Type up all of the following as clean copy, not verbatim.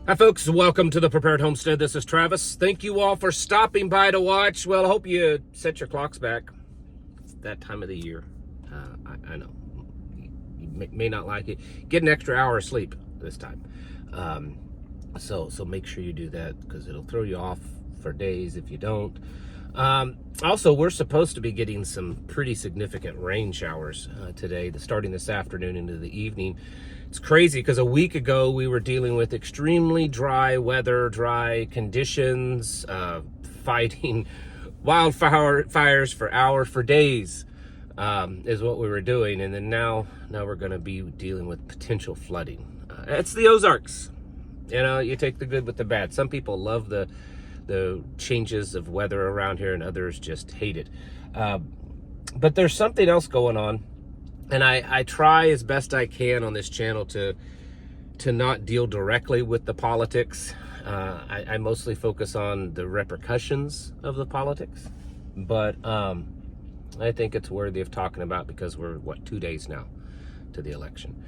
Hi folks, welcome to the Prepared Homestead. This is Travis. Thank you all for stopping by to watch. Well, I hope you set your clocks back. It's that time of the year. I know. You may not like it. Get an extra hour of sleep this time. So make sure you do that because it'll throw you off for days if you don't. Also, we're supposed to be getting some pretty significant rain showers today, starting this afternoon into the evening. It's crazy because a week ago we were dealing with extremely dry weather, dry conditions, fighting wildfires for hours, for days, is what we were doing. And then now we're going to be dealing with potential flooding. It's the Ozarks. You know, you take the good with the bad. Some people love the changes of weather around here and others just hate it. But there's something else going on. And I try as best I can on this channel to not deal directly with the politics. I mostly focus on the repercussions of the politics. But I think it's worthy of talking about because we're, 2 days now to the election.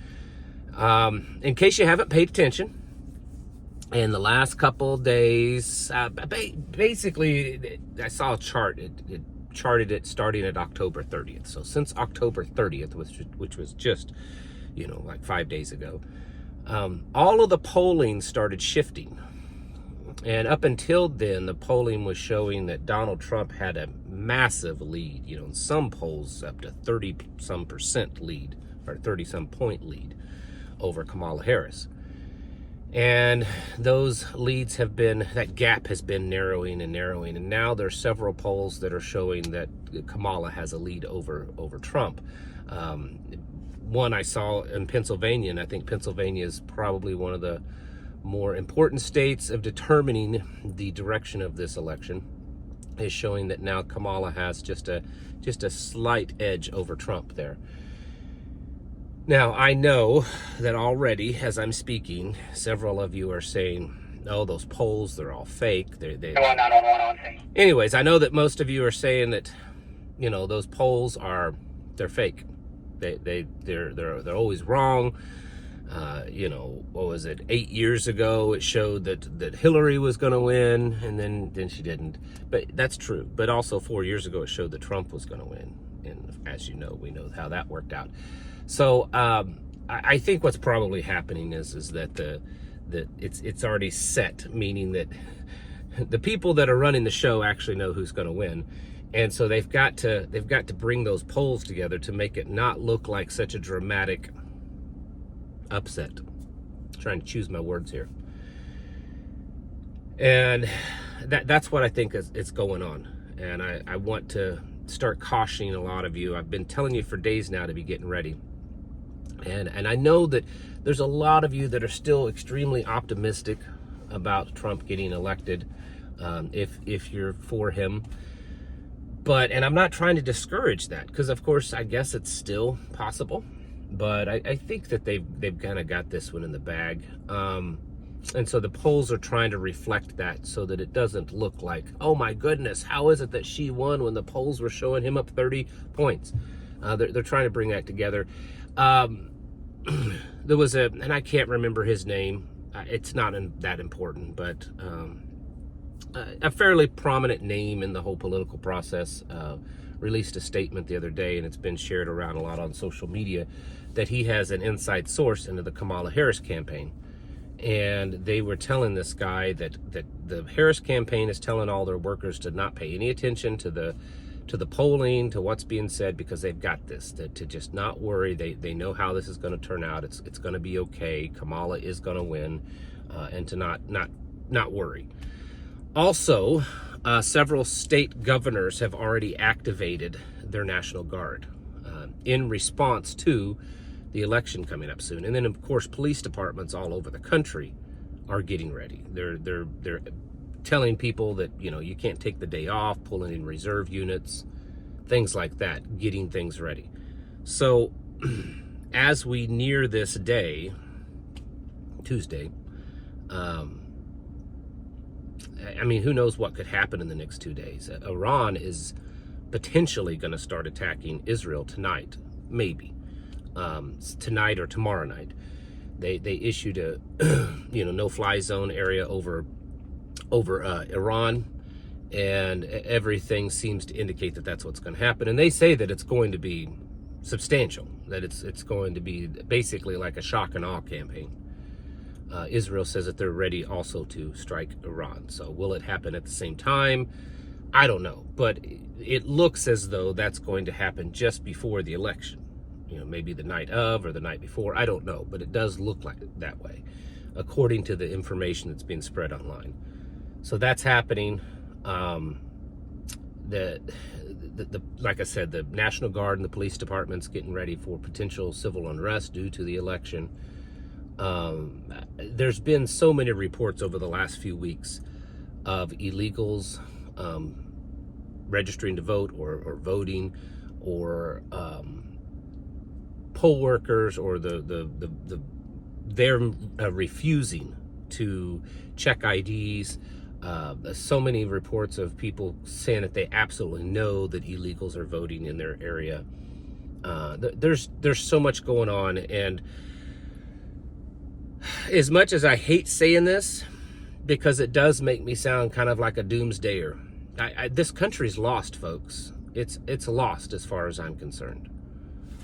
In case you haven't paid attention, in the last couple of days, basically, I saw a chart. It charted it starting at October 30th. So since October 30th, which was just, like 5 days ago, all of the polling started shifting. And up until then, the polling was showing that Donald Trump had a massive lead, in some polls up to 30-some% lead, or 30-some point lead over Kamala Harris. And those leads that gap has been narrowing and narrowing. And now there's several polls that are showing that Kamala has a lead over Trump. One I saw in Pennsylvania, and I think Pennsylvania is probably one of the more important states of determining the direction of this election, is showing that now Kamala has just a slight edge over Trump there. Now, I know that already, as I'm speaking, several of you are saying, oh, those polls, they're all fake. Anyways, I know that most of you are saying that, those polls they're fake. They're always wrong. What was it? 8 years ago, it showed that Hillary was going to win, and then she didn't. But that's true. But also 4 years ago, it showed that Trump was going to win. And as you know, we know how that worked out. So I think what's probably happening is that it's already set, meaning that the people that are running the show actually know who's going to win, and so they've got to bring those polls together to make it not look like such a dramatic upset. I'm trying to choose my words here, and that's what I think is going on, and I want to start cautioning a lot of you. I've been telling you for days now to be getting ready. And I know that there's a lot of you that are still extremely optimistic about Trump getting elected, if you're for him. And I'm not trying to discourage that, because of course I guess it's still possible. But I think that they've kind of got this one in the bag. And so the polls are trying to reflect that so that it doesn't look like, oh my goodness, how is it that she won when the polls were showing him up 30 points? They're trying to bring that together. There was and I can't remember his name. It's not that important, but a fairly prominent name in the whole political process released a statement the other day, and it's been shared around a lot on social media, that he has an inside source into the Kamala Harris campaign. And they were telling this guy that the Harris campaign is telling all their workers to not pay any attention to the polling, to what's being said, because they've got this, to just not worry. They know how this is going to turn out. It's going to be okay. Kamala is going to win, and to not worry. Also, several state governors have already activated their National Guard in response to the election coming up soon. And then, of course, police departments all over the country are getting ready. They're telling people that, you can't take the day off, pulling in reserve units, things like that, getting things ready. So as we near this day, Tuesday, who knows what could happen in the next 2 days. Iran is potentially going to start attacking Israel tonight, maybe. Tonight or tomorrow night. They issued a no-fly zone area over Iran, and everything seems to indicate that that's what's going to happen. And they say that it's going to be substantial, that it's going to be basically like a shock and awe campaign. Israel says that they're ready also to strike Iran. So will it happen at the same time? I don't know, but it looks as though that's going to happen just before the election. Maybe the night of or the night before, I don't know, but it does look like it that way, according to the information that's being spread online. So that's happening. Like I said, the National Guard and the police department's getting ready for potential civil unrest due to the election. There's been so many reports over the last few weeks of illegals registering to vote or voting, or poll workers, or they're refusing to check IDs. So many reports of people saying that they absolutely know that illegals are voting in their area. There's so much going on, and as much as I hate saying this, because it does make me sound kind of like a doomsdayer, this country's lost, folks. It's lost as far as I'm concerned.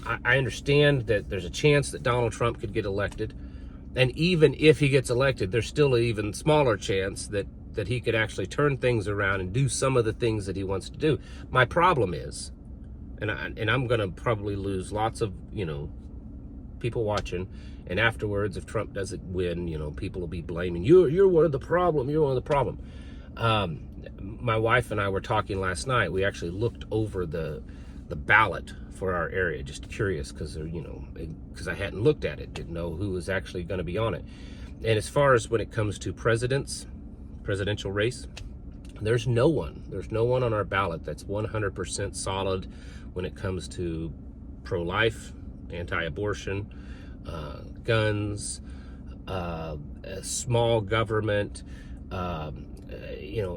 I understand that there's a chance that Donald Trump could get elected, and even if he gets elected, there's still an even smaller chance that he could actually turn things around and do some of the things that he wants to do. My problem is, and I'm going to probably lose lots of people watching, and afterwards, if Trump doesn't win, people will be blaming you're one of the problem. You're one of the problem. My wife and I were talking last night. We actually looked over the ballot for our area, just curious, because I hadn't looked at it, didn't know who was actually going to be on it. And as far as when it comes to presidential race, there's no one on our ballot that's 100% solid when it comes to pro-life, anti-abortion, guns, small government,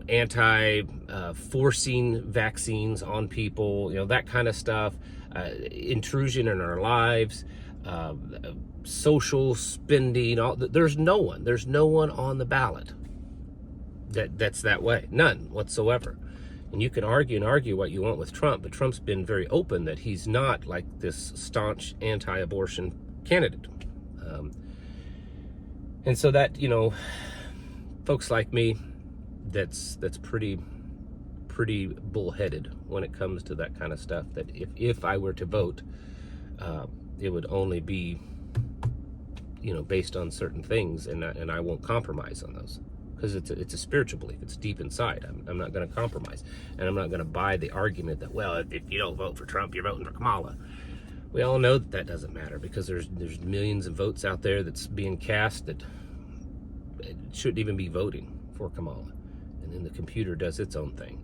anti-forcing vaccines on people, that kind of stuff, intrusion in our lives, social spending. There's no one on the ballot that's that way. None whatsoever. And you can argue what you want with Trump, but Trump's been very open that he's not like this staunch anti-abortion candidate. And so that, folks like me, that's pretty bullheaded when it comes to that kind of stuff, that if I were to vote, it would only be, based on certain things, and I won't compromise on those. Because it's a spiritual belief. It's deep inside. I'm not going to compromise. And I'm not going to buy the argument that, well, if you don't vote for Trump, you're voting for Kamala. We all know that doesn't matter, because there's millions of votes out there that's being cast that shouldn't even be voting for Kamala. And then the computer does its own thing.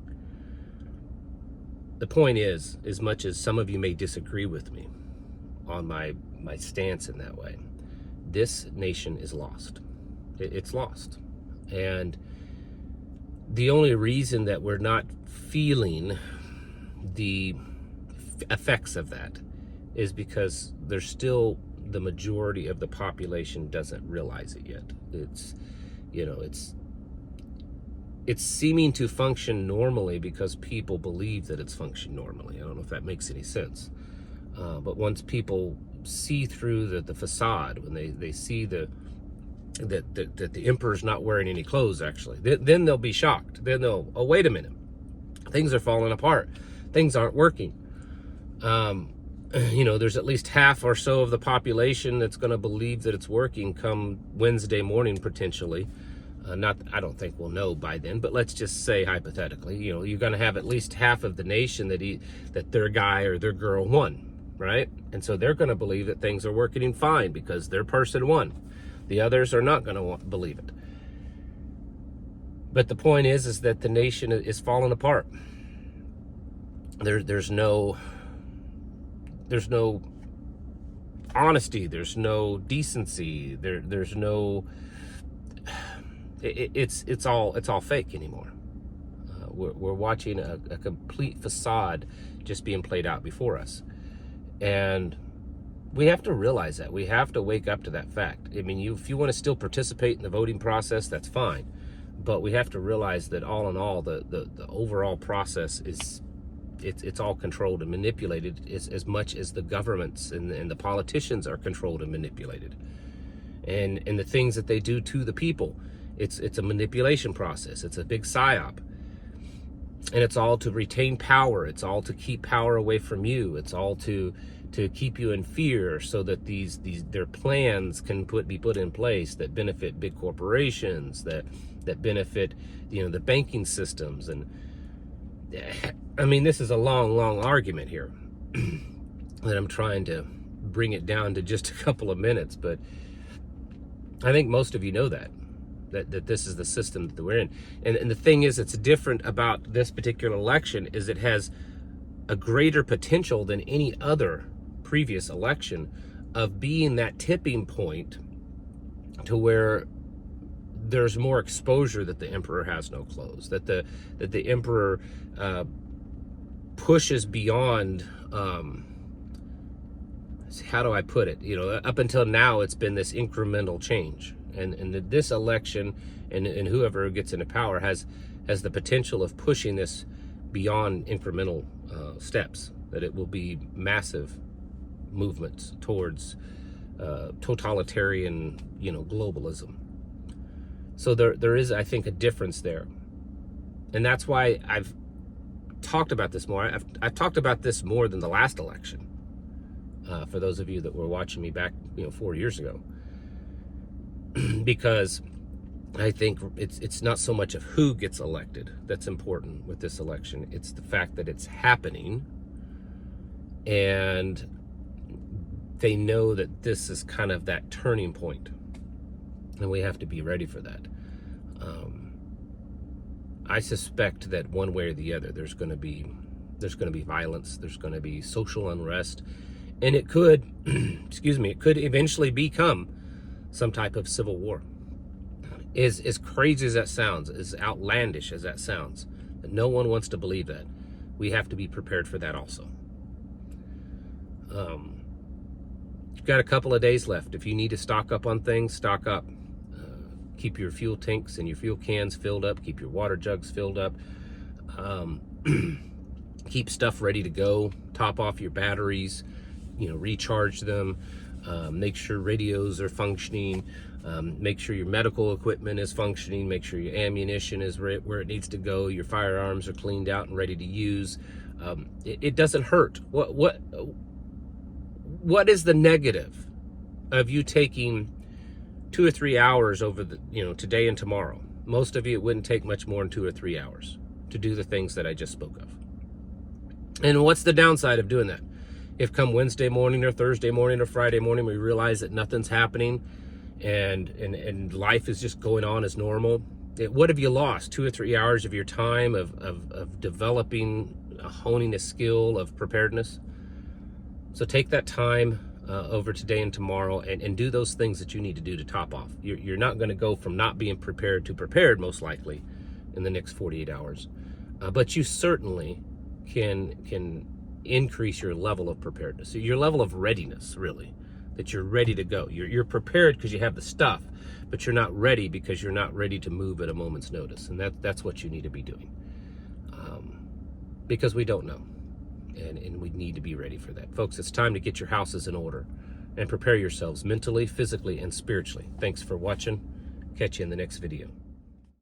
The point is, as much as some of you may disagree with me on my stance in that way, this nation is lost. It's lost. And the only reason that we're not feeling the effects of that is because there's still the majority of the population doesn't realize it yet. It's seeming to function normally because people believe that it's functioning normally. I don't know if that makes any sense. But once people see through the facade, when they see that the emperor's not wearing any clothes, actually, then they'll be shocked. Then they'll, oh, wait a minute, things are falling apart, things aren't working. There's at least half or so of the population that's going to believe that it's working come Wednesday morning, potentially. I don't think we'll know by then, but let's just say hypothetically, you're going to have at least half of the nation that their guy or their girl won, right? And so they're going to believe that things are working fine because their person won. The others are not going to believe it. But the point is that the nation is falling apart. There's no honesty. There's no decency. There's no. It's all fake anymore. We're watching a complete facade just being played out before us, and we have to realize that. We have to wake up to that fact. I mean, if you want to still participate in the voting process, that's fine. But we have to realize that all in all, the overall process is, it's all controlled and manipulated as much as the governments and the politicians are controlled and manipulated. And the things that they do to the people, it's a manipulation process. It's a big psyop. And it's all to retain power. It's all to keep power away from you. It's all to keep you in fear, so that their plans can be put in place that benefit big corporations, that benefit, the banking systems. And I mean, this is a long argument here that I'm trying to bring it down to just a couple of minutes, but I think most of you know that this is the system that we're in. And the thing is, it's different about this particular election is it has a greater potential than any other previous election of being that tipping point to where there's more exposure that the emperor has no clothes, that the emperor pushes beyond, how do I put it? Up until now, it's been this incremental change. And this election and whoever gets into power has the potential of pushing this beyond incremental steps, that it will be massive movements towards totalitarian, globalism. So there is, I think, a difference there. And that's why I've talked about this more. I've talked about this more than the last election. For those of you that were watching me back, 4 years ago. Because I think it's not so much of who gets elected that's important with this election. It's the fact that it's happening, and they know that this is kind of that turning point, and we have to be ready for that. I suspect that one way or the other, there's going to be violence. There's going to be social unrest, and it could, it could eventually become some type of civil war. As crazy as that sounds, as outlandish as that sounds, but no one wants to believe that. We have to be prepared for that also. You've got a couple of days left. If you need to stock up on things, stock up. Keep your fuel tanks and your fuel cans filled up. Keep your water jugs filled up. Keep stuff ready to go. Top off your batteries. Recharge them. Make sure radios are functioning. Make sure your medical equipment is functioning. Make sure your ammunition is where it needs to go. Your firearms are cleaned out and ready to use. It doesn't hurt. What is the negative of you taking 2 or 3 hours over the today and tomorrow? Most of you, it wouldn't take much more than 2 or 3 hours to do the things that I just spoke of. And what's the downside of doing that? If come Wednesday morning or Thursday morning or Friday morning, we realize that nothing's happening and life is just going on as normal, what have you lost? 2 or 3 hours of your time of developing, honing a skill of preparedness? So take that time over today and tomorrow and do those things that you need to do to top off. You're not going to go from not being prepared to prepared, most likely, in the next 48 hours. But you certainly can increase your level of preparedness, your level of readiness, really, that you're ready to go. You're prepared because you have the stuff, but you're not ready because you're not ready to move at a moment's notice. And that's what you need to be doing, because we don't know, and we need to be ready for that. Folks, it's time to get your houses in order and prepare yourselves mentally, physically, and spiritually. Thanks for watching. Catch you in the next video.